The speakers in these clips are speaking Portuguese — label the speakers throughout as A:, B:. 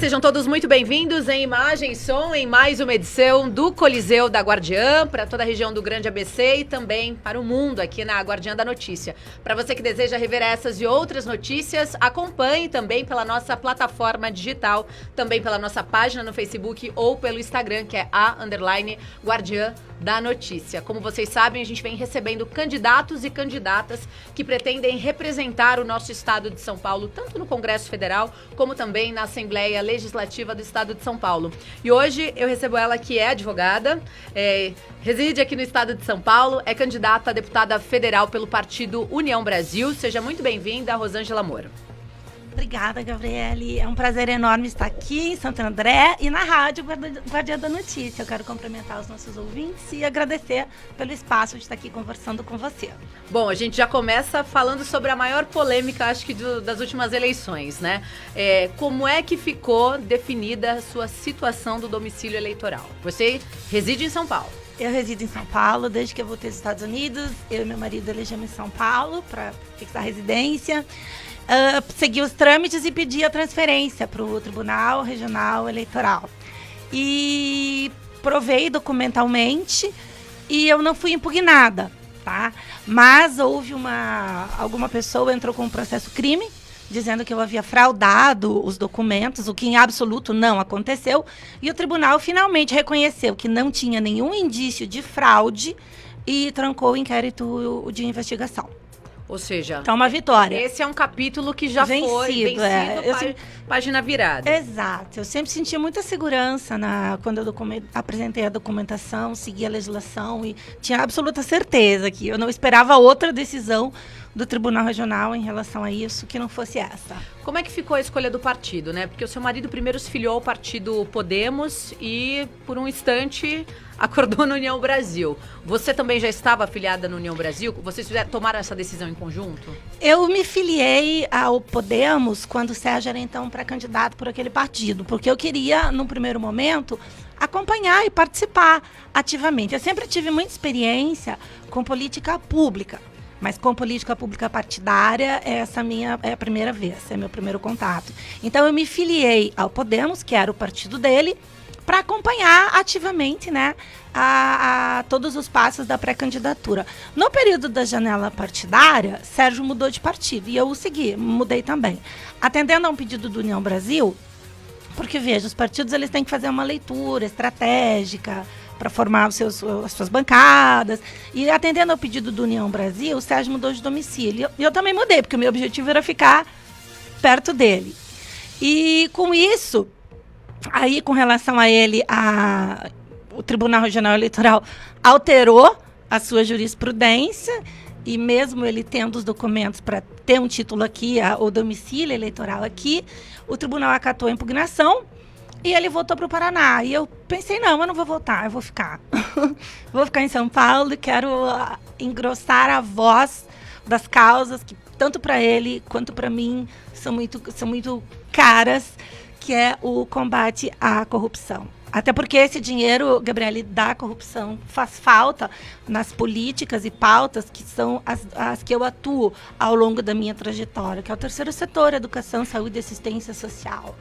A: sejam todos muito bem-vindos em imagem e som em mais uma edição do Coliseu da Guardiã, para toda a região do Grande ABC e também para o mundo aqui na Guardiã da Notícia. Para você que deseja rever essas e outras notícias, acompanhe também pela nossa plataforma digital, também pela nossa página no Facebook ou pelo Instagram, que é _Guardiã da Notícia. Como vocês sabem, a gente vem recebendo candidatos e candidatas que pretendem representar o nosso estado de São Paulo, tanto no Congresso Federal, como também na Assembleia Legislativa do Estado de São Paulo. E hoje eu recebo ela, que é advogada, reside aqui no estado de São Paulo, é candidata a deputada federal pelo partido União Brasil. Seja muito bem-vinda, Rosângela Moro.
B: Obrigada, Gabriele. É um prazer enorme estar aqui em Santo André e na Rádio Guardiã da Notícia. Eu quero cumprimentar os nossos ouvintes e agradecer pelo espaço de estar aqui conversando com você.
A: Bom, a gente já começa falando sobre a maior polêmica, acho que das últimas eleições, né? Como é que ficou definida a sua situação do domicílio eleitoral? Você reside em São Paulo.
B: Eu resido em São Paulo desde que eu voltei dos Estados Unidos. Eu e meu marido elegemos em São Paulo para fixar a residência. Segui os trâmites e pedi a transferência para o Tribunal Regional Eleitoral. E provei documentalmente e eu não fui impugnada, tá? Mas houve alguma pessoa entrou com um processo crime, dizendo que eu havia fraudado os documentos, o que em absoluto não aconteceu. E o tribunal finalmente reconheceu que não tinha nenhum indício de fraude e trancou o inquérito de investigação.
A: Ou seja,
B: então, uma vitória.
A: Esse é um capítulo que já foi vencido, página virada.
B: Exato. Eu sempre senti muita segurança quando eu apresentei a documentação, segui a legislação e tinha absoluta certeza que eu não esperava outra decisão do Tribunal Regional em relação a isso, que não fosse essa.
A: Como é que ficou a escolha do partido, né? Porque o seu marido primeiro se filiou ao partido Podemos e, por um instante, acordou no União Brasil. Você também já estava afiliada no União Brasil? Vocês tomaram essa decisão em conjunto?
B: Eu me filiei ao Podemos quando o Sérgio era, então, pré-candidato por aquele partido, porque eu queria, num primeiro momento, acompanhar e participar ativamente. Eu sempre tive muita experiência com política pública. Mas com política pública partidária, essa é a primeira vez, é meu primeiro contato. Então eu me filiei ao Podemos, que era o partido dele, para acompanhar ativamente, né, a todos os passos da pré-candidatura. No período da janela partidária, Sérgio mudou de partido e eu o segui, mudei também. Atendendo a um pedido do União Brasil, porque veja, os partidos eles têm que fazer uma leitura estratégica para formar as suas bancadas. E atendendo ao pedido do União Brasil, o Sérgio mudou de domicílio. E eu também mudei, porque o meu objetivo era ficar perto dele. E com isso, aí com relação a ele, o Tribunal Regional Eleitoral alterou a sua jurisprudência, e mesmo ele tendo os documentos para ter um título aqui, o domicílio eleitoral aqui, o tribunal acatou a impugnação, e ele voltou para o Paraná. E eu pensei, não, eu não vou voltar, eu vou ficar. Vou ficar em São Paulo e quero engrossar a voz das causas que, tanto para ele quanto para mim, são muito caras, que é o combate à corrupção. Até porque esse dinheiro, Gabriele, da corrupção faz falta nas políticas e pautas que são as que eu atuo ao longo da minha trajetória, que é o terceiro setor, educação, saúde e assistência social.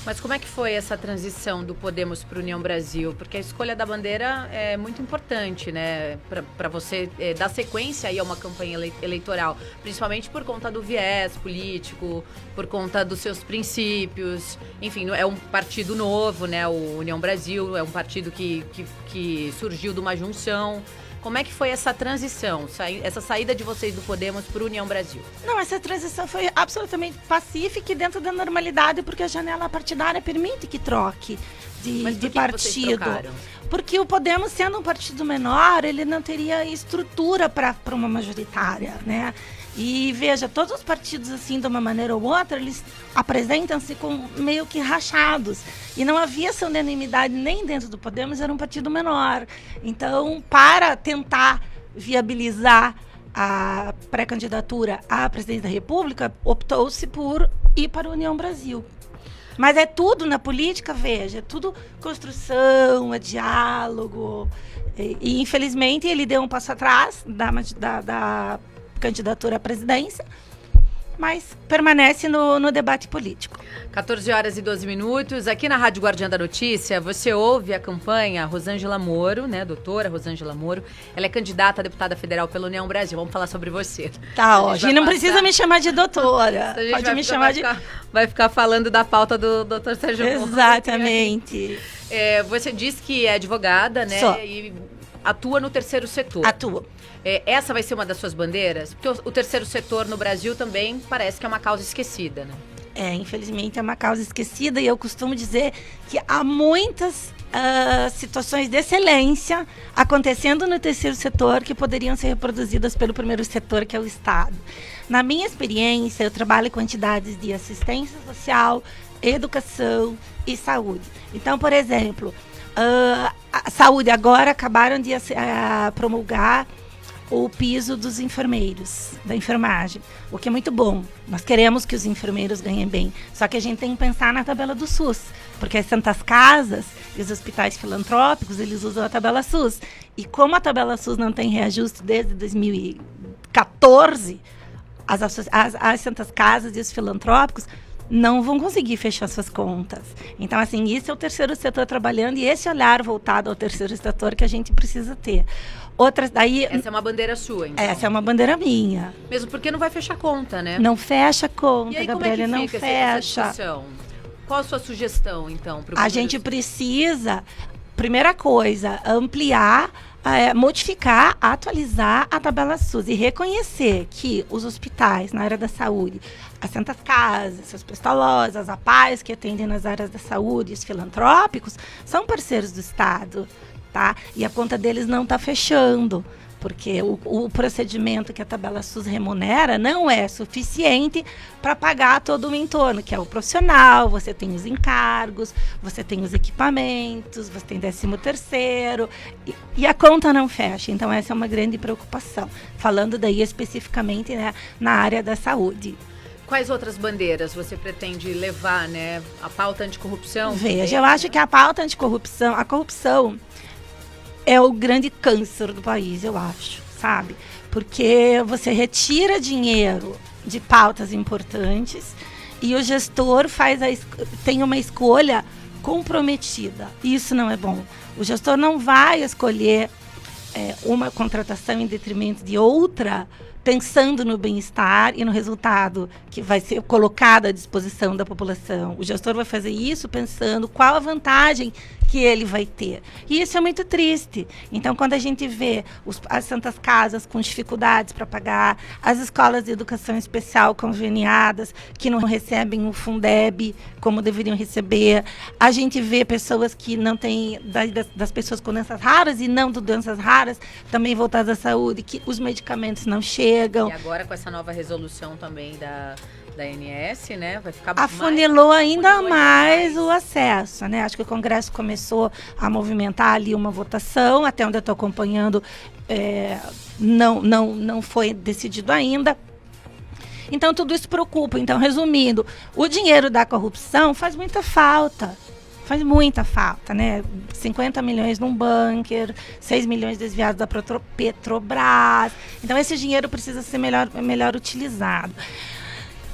A: Mas como é que foi essa transição do Podemos para o União Brasil? Porque a escolha da bandeira é muito importante, né? Para você dar sequência aí a uma campanha eleitoral, principalmente por conta do viés político, por conta dos seus princípios. Enfim, é um partido novo, né? O União Brasil é um partido que surgiu de uma junção. Como é que foi essa transição, essa saída de vocês do Podemos para o União Brasil?
B: Não, essa transição foi absolutamente pacífica e dentro da normalidade, porque a janela partidária permite que troque de partido. Porque o Podemos, sendo um partido menor, ele não teria estrutura para uma majoritária, né? E veja, todos os partidos, assim, de uma maneira ou outra, eles apresentam-se com meio que rachados. E não havia essa unanimidade nem dentro do Podemos, era um partido menor. Então, para tentar viabilizar a pré-candidatura à presidência da República, optou-se por ir para a União Brasil. Mas é tudo na política, veja, é tudo construção, é diálogo. E infelizmente, ele deu um passo atrás da candidatura à presidência, mas permanece no debate político.
A: 14 horas e 12 minutos. Aqui na Rádio Guardiã da Notícia, você ouve a campanha Rosângela Moro, né? Doutora Rosângela Moro. Ela é candidata a deputada federal pela União Brasil. Vamos falar sobre você.
B: Tá, ótimo. Não precisa me chamar de doutora. Pode me chamar de...
A: Vai ficar falando da pauta do doutor Sérgio Moro.
B: Exatamente.
A: Você disse que é advogada, né?
B: Sou.
A: E atua no terceiro setor.
B: Atua.
A: Essa vai ser uma das suas bandeiras? Porque o terceiro setor no Brasil também parece que é uma causa esquecida, né?
B: Infelizmente é uma causa esquecida e eu costumo dizer que há muitas situações de excelência acontecendo no terceiro setor que poderiam ser reproduzidas pelo primeiro setor, que é o Estado. Na minha experiência, eu trabalho com entidades de assistência social, educação e saúde. Então, por exemplo, a saúde agora acabaram de promulgar o piso dos enfermeiros, da enfermagem, o que é muito bom. Nós queremos que os enfermeiros ganhem bem, só que a gente tem que pensar na tabela do SUS, porque as santas casas e os hospitais filantrópicos, eles usam a tabela SUS. E como a tabela SUS não tem reajuste desde 2014, as santas casas e os filantrópicos não vão conseguir fechar suas contas. Então, assim, isso é o terceiro setor trabalhando e esse olhar voltado ao terceiro setor que a gente precisa ter.
A: Essa é uma bandeira sua, então?
B: Essa é uma bandeira minha.
A: Mesmo porque não vai fechar conta, né?
B: Não fecha conta,
A: e aí,
B: Gabriela,
A: como é que
B: não
A: fica
B: fecha.
A: Essa situação? Qual a sua sugestão, então?
B: A gente precisa, primeira coisa, ampliar, modificar, atualizar a tabela SUS e reconhecer que os hospitais na área da saúde, as santas casas, as pestalozes, as APAES que atendem nas áreas da saúde, os filantrópicos, são parceiros do Estado, tá? E a conta deles não está fechando, porque o procedimento que a tabela SUS remunera não é suficiente para pagar todo o entorno, que é o profissional, você tem os encargos, você tem os equipamentos, você tem 13º, e a conta não fecha. Então, essa é uma grande preocupação, falando daí especificamente, né, na área da saúde.
A: Quais outras bandeiras você pretende levar, né? A pauta anticorrupção?
B: Veja, eu acho que a pauta anticorrupção, a corrupção é o grande câncer do país, eu acho, sabe? Porque você retira dinheiro de pautas importantes e o gestor tem uma escolha comprometida. Isso não é bom. O gestor não vai escolher uma contratação em detrimento de outra, pensando no bem-estar e no resultado que vai ser colocado à disposição da população. O gestor vai fazer isso pensando qual a vantagem que ele vai ter. E isso é muito triste. Então, quando a gente vê as santas casas com dificuldades para pagar, as escolas de educação especial conveniadas que não recebem o Fundeb como deveriam receber, a gente vê pessoas que não têm, das pessoas com doenças raras e não de doenças raras, também voltadas à saúde, que os medicamentos não chegam.
A: E agora com essa nova resolução também da ANS, né? Vai ficar
B: afunilou ainda mais o acesso, né? Acho que o Congresso começou a movimentar ali uma votação, até onde eu estou acompanhando, não foi decidido ainda. Então, tudo isso preocupa. Então, resumindo, o dinheiro da corrupção faz muita falta. Faz muita falta, né? 50 milhões num bunker, 6 milhões desviados da Petrobras. Então, esse dinheiro precisa ser melhor utilizado.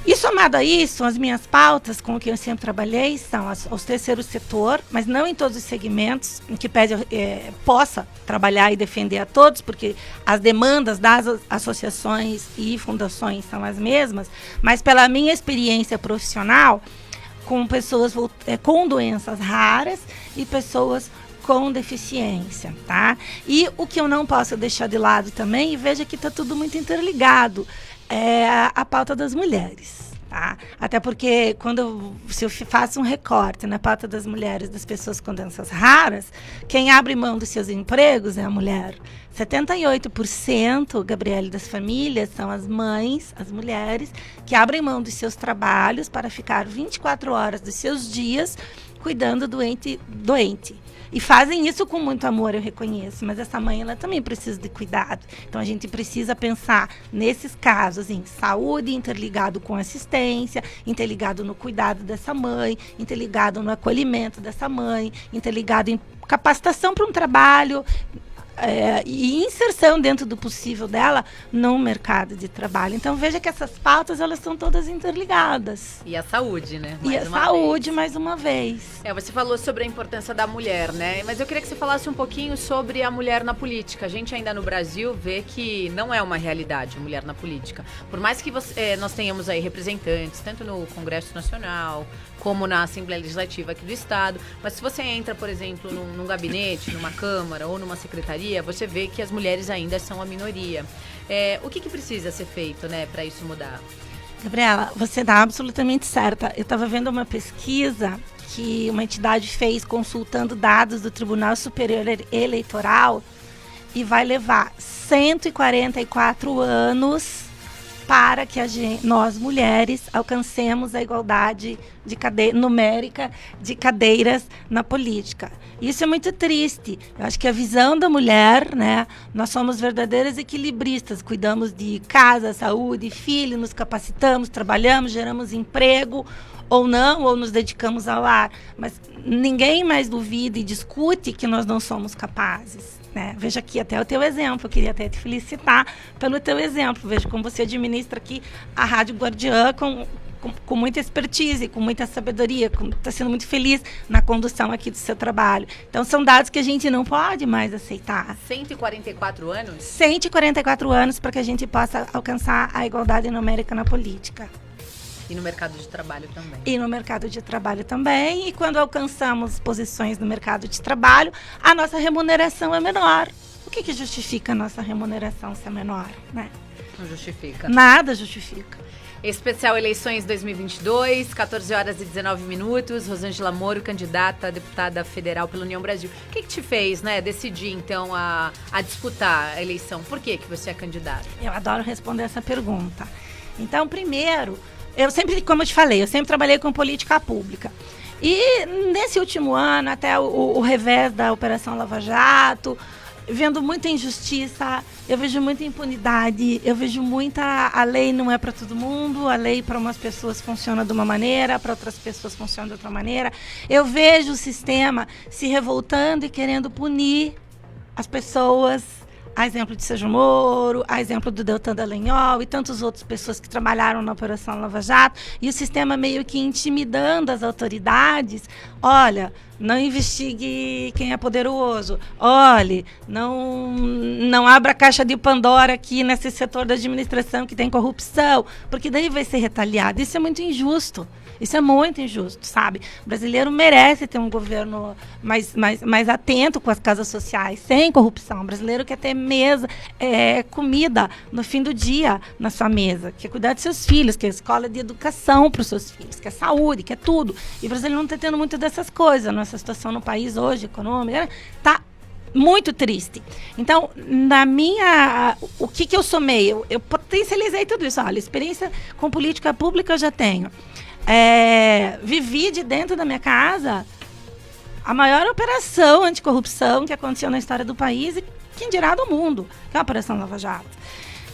B: E somado a isso, as minhas pautas, com o que eu sempre trabalhei, são os terceiro setor, mas não em todos os segmentos, em que possa trabalhar e defender a todos, porque as demandas das associações e fundações são as mesmas, mas pela minha experiência profissional, com pessoas com doenças raras e pessoas com deficiência, tá? E o que eu não posso deixar de lado também, e veja que está tudo muito interligado, é a pauta das mulheres, tá? Até porque se eu faço um recorte na pauta das mulheres, das pessoas com doenças raras, quem abre mão dos seus empregos é a mulher. 78%, Gabriele, das famílias são as mães, as mulheres, que abrem mão dos seus trabalhos para ficar 24 horas dos seus dias cuidando do doente. E fazem isso com muito amor, eu reconheço, mas essa mãe, ela também precisa de cuidado. Então, a gente precisa pensar nesses casos em saúde interligado com assistência, interligado no cuidado dessa mãe, interligado no acolhimento dessa mãe, interligado em capacitação para um trabalho, e inserção dentro do possível dela no mercado de trabalho. Então veja que essas pautas, elas são todas interligadas.
A: E a saúde, né?
B: E a saúde, mais uma vez.
A: Você falou sobre a importância da mulher, né? Mas eu queria que você falasse um pouquinho sobre a mulher na política. A gente ainda no Brasil vê que não é uma realidade a mulher na política. Por mais que nós tenhamos aí representantes, tanto no Congresso Nacional, como na Assembleia Legislativa aqui do Estado. Mas se você entra, por exemplo, num gabinete, numa Câmara ou numa secretaria, você vê que as mulheres ainda são a minoria. O que precisa ser feito, né, para isso mudar?
B: Gabriela, você está absolutamente certa. Eu estava vendo uma pesquisa que uma entidade fez consultando dados do Tribunal Superior Eleitoral e vai levar 144 anos para que nós, mulheres, alcancemos a igualdade numérica de cadeiras na política. Isso é muito triste. Eu acho que a visão da mulher, né? Nós somos verdadeiras equilibristas, cuidamos de casa, saúde, filho, nos capacitamos, trabalhamos, geramos emprego, ou não, ou nos dedicamos ao lar. Mas ninguém mais duvida e discute que nós não somos capazes. Né? Veja aqui até o teu exemplo, eu queria até te felicitar pelo teu exemplo. Veja como você administra aqui a Rádio Guardiã com muita expertise, com muita sabedoria, está sendo muito feliz na condução aqui do seu trabalho. Então, são dados que a gente não pode mais aceitar.
A: 144 anos?
B: 144 anos para que a gente possa alcançar a igualdade numérica na política.
A: E no mercado de trabalho também.
B: E no mercado de trabalho também. E quando alcançamos posições no mercado de trabalho, a nossa remuneração é menor. O que justifica a nossa remuneração ser menor? Né?
A: Não justifica.
B: Nada justifica.
A: Especial Eleições 2022, 14 horas e 19 minutos. Rosângela Moro, candidata a deputada federal pela União Brasil. O que te fez, né, decidir, então, a disputar a eleição? Por que você é candidata?
B: Eu adoro responder essa pergunta. Então, primeiro, como eu te falei, eu sempre trabalhei com política pública. E nesse último ano, até o revés da Operação Lava Jato, vendo muita injustiça, eu vejo muita impunidade, eu vejo a lei não é para todo mundo, a lei para umas pessoas funciona de uma maneira, para outras pessoas funciona de outra maneira. Eu vejo o sistema se revoltando e querendo punir as pessoas, a exemplo de Sérgio Moro, a exemplo do Deltan Dallagnol e tantas outras pessoas que trabalharam na Operação Lava Jato, e o sistema meio que intimidando as autoridades. Olha, não investigue quem é poderoso. Olhe, não abra a caixa de Pandora aqui nesse setor da administração que tem corrupção, porque daí vai ser retaliado. Isso é muito injusto. Isso é muito injusto, sabe? O brasileiro merece ter um governo mais atento com as casas sociais, sem corrupção. O brasileiro quer ter comida no fim do dia na sua mesa, quer cuidar dos seus filhos, quer escola de educação para os seus filhos, quer saúde, quer tudo. E o brasileiro não está tendo muito dessas coisas. Nossa situação no país hoje, econômica, está muito triste. Então, o que eu somei? Eu potencializei tudo isso. Olha, experiência com política pública eu já tenho. Vivi de dentro da minha casa a maior operação anticorrupção que aconteceu na história do país e quem dirá do mundo, que é a Operação Lava Jato.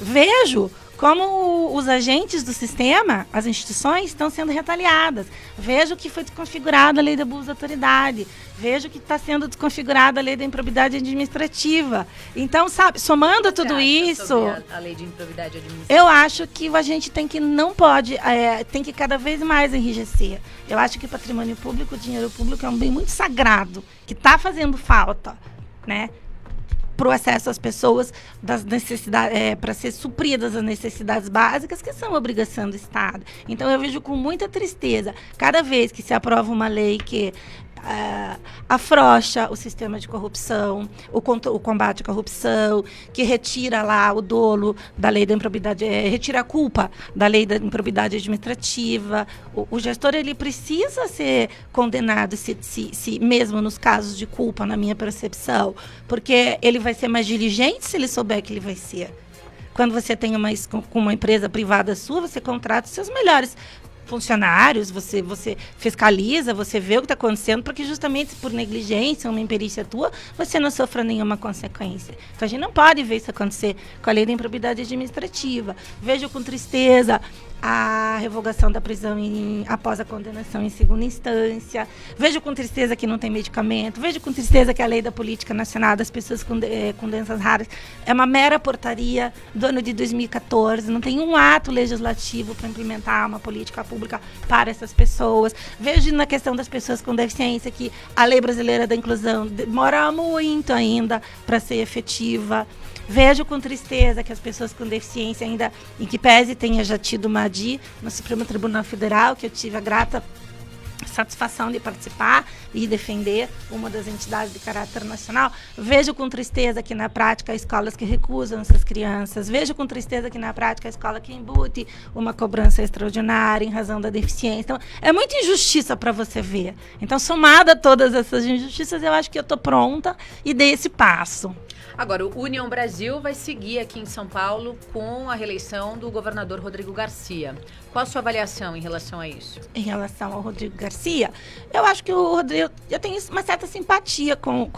B: Vejo como os agentes do sistema, as instituições, estão sendo retaliadas. Vejo que foi desconfigurada a lei de abuso de autoridade. Vejo que está sendo desconfigurada a lei da improbidade administrativa. Então, sabe, somando tudo isso...
A: A lei de improbidade administrativa?
B: Eu acho que a gente tem que cada vez mais enrijecer. Eu acho que o patrimônio público, o dinheiro público é um bem muito sagrado, que está fazendo falta, né? Para o acesso às pessoas, das necessidades, para ser supridas as necessidades básicas, que são obrigação do Estado. Então, eu vejo com muita tristeza, cada vez que se aprova uma lei que afrouxa o sistema de corrupção, o combate à corrupção, que retira lá o dolo da lei da improbidade, retira a culpa da lei da improbidade administrativa. O gestor, ele precisa ser condenado, se mesmo nos casos de culpa, na minha percepção, porque ele vai ser mais diligente se ele souber que ele vai ser. Quando você tem uma empresa privada sua, você contrata os seus melhores funcionários, você fiscaliza, você vê o que está acontecendo, porque justamente por negligência, uma imperícia tua, você não sofra nenhuma consequência. Então a gente não pode ver isso acontecer com a lei da improbidade administrativa. Vejo com tristeza a revogação da prisão após a condenação em segunda instância. Vejo com tristeza que não tem medicamento. Vejo com tristeza que a lei da política nacional das pessoas com doenças raras é uma mera portaria do ano de 2014. Não tem um ato legislativo para implementar uma política pública para essas pessoas. Vejo na questão das pessoas com deficiência que a lei brasileira da inclusão demora muito ainda para ser efetiva. Vejo com tristeza que as pessoas com deficiência ainda, em que pese tenha já tido uma ADI no Supremo Tribunal Federal, que eu tive a grata satisfação de participar e defender uma das entidades de caráter nacional. Vejo com tristeza que na prática há escolas que recusam essas crianças. Vejo com tristeza que na prática a escola que embute uma cobrança extraordinária em razão da deficiência. Então, é muita injustiça para você ver. Então, somada a todas essas injustiças, eu acho que eu estou pronta e dei esse passo.
A: Agora, o União Brasil vai seguir aqui em São Paulo com a reeleição do governador Rodrigo Garcia. Qual a sua avaliação em relação a isso?
B: Em relação ao Rodrigo Garcia, eu acho que o Rodrigo... Eu tenho uma certa simpatia com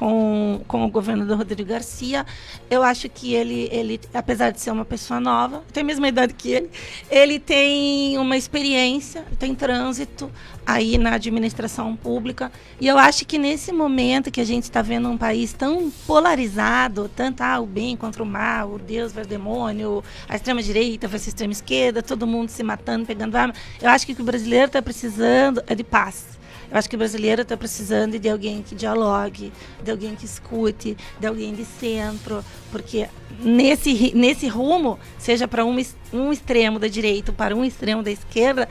B: o governador Rodrigo Garcia. Eu acho que ele, apesar de ser uma pessoa nova, tem a mesma idade que ele tem uma experiência, tem trânsito aí na administração pública. E eu acho que nesse momento que a gente está vendo um país tão polarizado, tanto o bem contra o mal, o Deus versus o demônio, a extrema-direita versus a extrema-esquerda, todo mundo se matando, pegando arma. Eu acho que o que o brasileiro está precisando é de paz. Eu acho que o brasileiro está precisando de alguém que dialogue, de alguém que escute, de alguém de centro, porque nesse rumo, seja para um extremo da direita ou para um extremo da esquerda,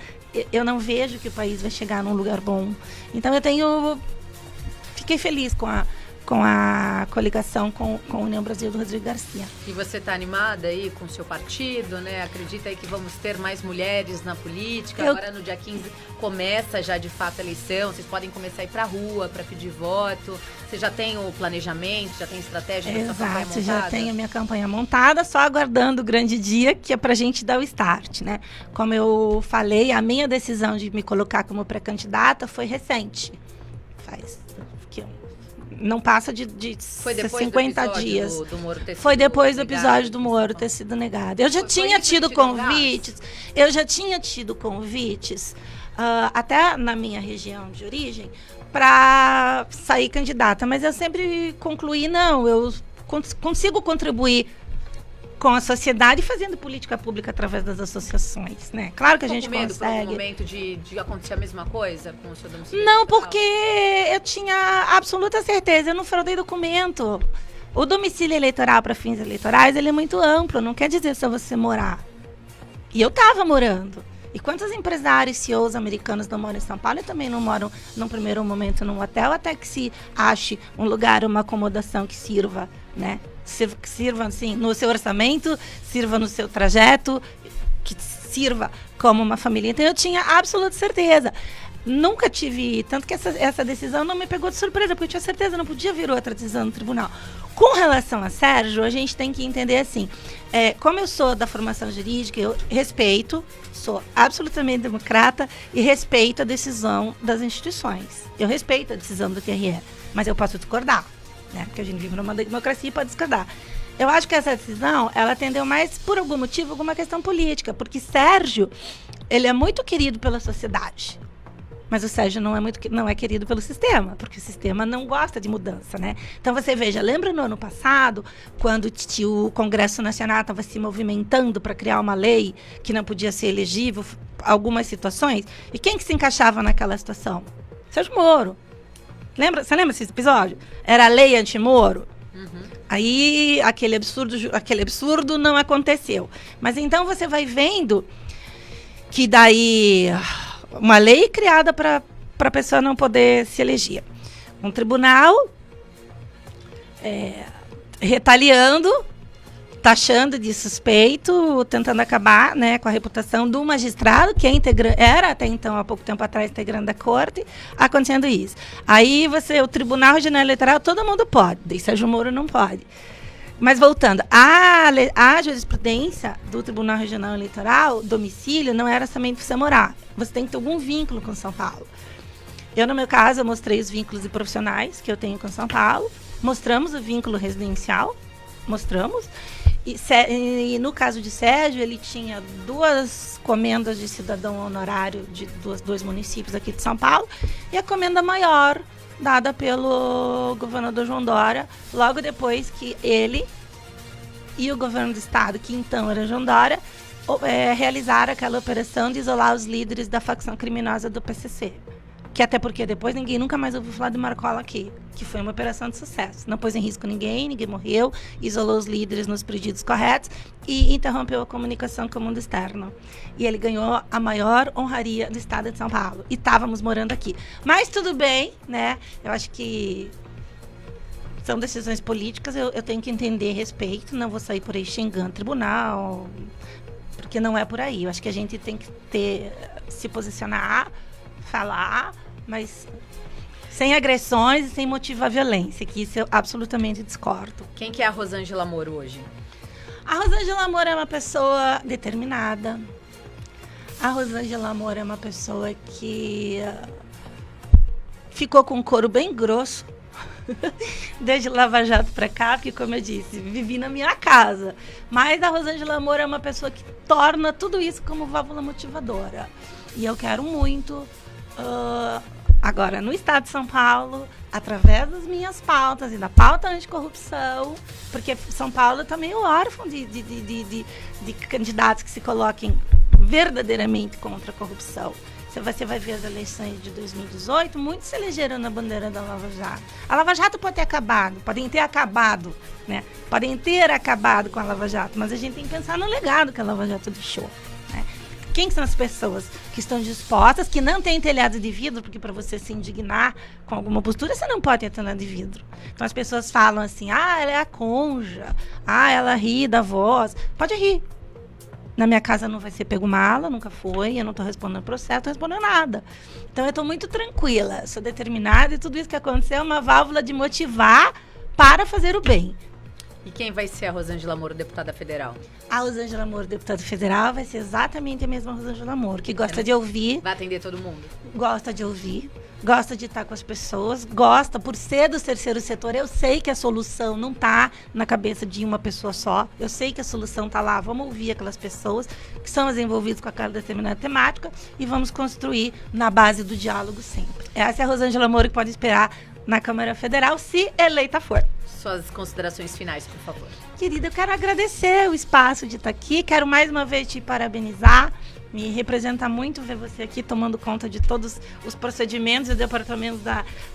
B: eu não vejo que o país vai chegar num lugar bom. Então fiquei feliz com a coligação com a União Brasil do Rodrigo Garcia.
A: E você está animada aí com o seu partido, né? Acredita aí que vamos ter mais mulheres na política? Agora no dia 15 começa já de fato a eleição, vocês podem começar a ir para a rua para pedir voto. Você já tem o planejamento, já tem estratégia da sua campanha montada?
B: Já tenho a minha campanha montada, só aguardando o grande dia, que é para a gente dar o start, né? Como eu falei, a minha decisão de me colocar como pré-candidata foi recente. Não passa de 50 dias. Foi depois do episódio do Moro ter sido negado. Eu já tinha tido convites. Até na minha região de origem, para sair candidata. Mas eu sempre concluí, não, eu consigo contribuir com a sociedade fazendo política pública através das associações, né? Claro que a gente consegue.
A: Por algum momento de acontecer a mesma coisa com o seu domicílio?
B: Não, porque eu tinha absoluta certeza, eu não fraudei documento. O domicílio eleitoral para fins eleitorais, ele é muito amplo, não quer dizer só você morar. E eu estava morando. E quantos empresários, CEOs americanos não moram em São Paulo e também não moram, num primeiro momento, num hotel, até que se ache um lugar, uma acomodação que sirva, né? Sirva assim, no seu orçamento, sirva no seu trajeto, que sirva como uma família. Então eu tinha absoluta certeza. Nunca tive, tanto que essa decisão não me pegou de surpresa, porque eu tinha certeza, não podia vir outra decisão no tribunal. Com relação a Sérgio, a gente tem que entender assim, como eu sou da formação jurídica, eu respeito, sou absolutamente democrata e respeito a decisão das instituições. Eu respeito a decisão do TRE, mas eu posso discordar, né? Porque a gente vive numa democracia e pode discordar. Eu acho que essa decisão, ela atendeu mais, por algum motivo, alguma questão política, porque Sérgio, ele é muito querido pela sociedade. Mas o Sérgio não é querido pelo sistema, porque o sistema não gosta de mudança, né? Então você veja, lembra no ano passado, quando o Congresso Nacional estava se movimentando para criar uma lei que não podia ser elegível, algumas situações? E quem que se encaixava naquela situação? Sérgio Moro. Você lembra desse episódio? Era a lei anti-Moro. Uhum. Aí aquele absurdo não aconteceu. Mas então você vai vendo que daí uma lei criada para a pessoa não poder se eleger. Um tribunal retaliando, taxando de suspeito, tentando acabar, né, com a reputação do magistrado, que era até então, há pouco tempo atrás, integrante da corte, acontecendo isso. Aí o Tribunal Regional Eleitoral, todo mundo pode, e Sérgio Moro não pode. Mas voltando, a jurisprudência do Tribunal Regional Eleitoral, domicílio, não era somente você morar. Você tem que ter algum vínculo com São Paulo. Eu, no meu caso, eu mostrei os vínculos profissionais que eu tenho com São Paulo. Mostramos o vínculo residencial. Mostramos. E no caso de Sérgio, ele tinha 2 comendas de cidadão honorário de dois municípios aqui de São Paulo, e a comenda maior dada pelo governador João Dória, logo depois que ele e o governo do estado, que então era João Dória, realizaram aquela operação de isolar os líderes da facção criminosa do PCC. Que até porque depois ninguém nunca mais ouviu falar de Marcola aqui, que foi uma operação de sucesso. Não pôs em risco ninguém morreu, isolou os líderes nos pedidos corretos e interrompeu a comunicação com o mundo externo. E ele ganhou a maior honraria do estado de São Paulo. E estávamos morando aqui. Mas tudo bem, né? Eu acho que são decisões políticas, eu tenho que entender, respeito, não vou sair por aí xingando tribunal, porque não é por aí. Eu acho que a gente tem que se posicionar, falar, mas sem agressões e sem motivar violência, que isso eu absolutamente discordo.
A: Quem que é a Rosângela Moro hoje?
B: A Rosângela Moro é uma pessoa determinada. A Rosângela Moro é uma pessoa que ficou com o couro bem grosso desde Lava Jato pra cá, porque, como eu disse, vivi na minha casa. Mas a Rosângela Moro é uma pessoa que torna tudo isso como válvula motivadora. E eu quero muito, agora, no estado de São Paulo, através das minhas pautas e da pauta anticorrupção, porque São Paulo é também órfão de candidatos que se coloquem verdadeiramente contra a corrupção. Você vai ver as eleições de 2018, muitos se elegeram na bandeira da Lava Jato. A Lava Jato pode ter acabado, podem ter acabado, né? Podem ter acabado com a Lava Jato, mas a gente tem que pensar no legado que a Lava Jato deixou, né? Quem são as pessoas que estão dispostas, que não têm telhado de vidro, porque para você se indignar com alguma postura, você não pode ter telhado de vidro. Então as pessoas falam assim, ela é a conja, ela ri da voz. Pode rir. Na minha casa não vai ser pego mala, nunca foi, eu não estou respondendo processo, não estou respondendo nada. Então eu estou muito tranquila, sou determinada e tudo isso que aconteceu é uma válvula de motivar para fazer o bem.
A: E quem vai ser a Rosângela Moro, deputada federal?
B: A Rosângela Moro, deputada federal, vai ser exatamente a mesma Rosângela Moro, que gosta de ouvir.
A: Vai atender todo mundo?
B: Gosta de ouvir, gosta de estar com as pessoas, gosta, por ser do terceiro setor, eu sei que a solução não está na cabeça de uma pessoa só, eu sei que a solução está lá, vamos ouvir aquelas pessoas que são as envolvidas com aquela determinada temática e vamos construir na base do diálogo sempre. Essa é a Rosângela Moro que pode esperar na Câmara Federal, se eleita for.
A: Suas considerações finais, por favor.
B: Querida, eu quero agradecer o espaço de estar aqui, quero mais uma vez te parabenizar. Me representa muito ver você aqui tomando conta de todos os procedimentos e departamentos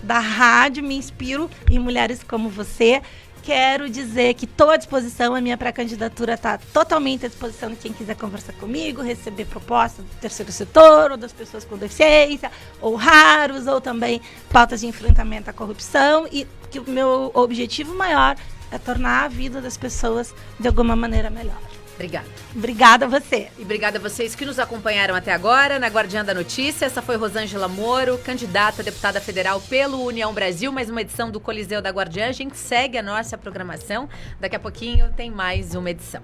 B: da rádio. Me inspiro em mulheres como você. Quero dizer que estou à disposição, a minha pré-candidatura está totalmente à disposição de quem quiser conversar comigo, receber propostas do terceiro setor, ou das pessoas com deficiência, ou raros, ou também pautas de enfrentamento à corrupção. E que o meu objetivo maior é tornar a vida das pessoas de alguma maneira melhor.
A: Obrigada.
B: Obrigada a você.
A: E obrigada a vocês que nos acompanharam até agora na Guardiã da Notícia. Essa foi Rosângela Moro, candidata a deputada federal pelo União Brasil. Mais uma edição do Coliseu da Guardiã. A gente segue a nossa programação. Daqui a pouquinho tem mais uma edição.